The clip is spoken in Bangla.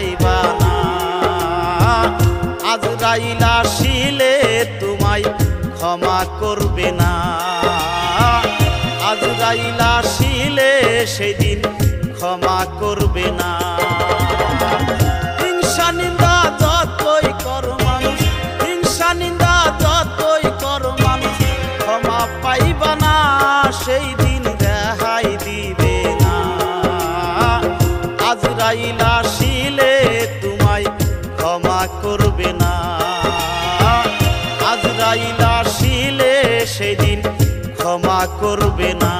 পাইবা না। আজরাইল আসিলে তোমায় ক্ষমা করবে না। আজরাইল আসিলে সেদিন ক্ষমা করবে না। হিংসা নিন্দা যতই কর মানুষ, হিংসা নিন্দা যতই কর মানুষ, ক্ষমা পাইবা না, সেই দিন রেহাই দিবে না। আজরাইল আসিলে তোমায় ক্ষমা করবে না। আজরাইল আসিলে সেদিন ক্ষমা করবে না।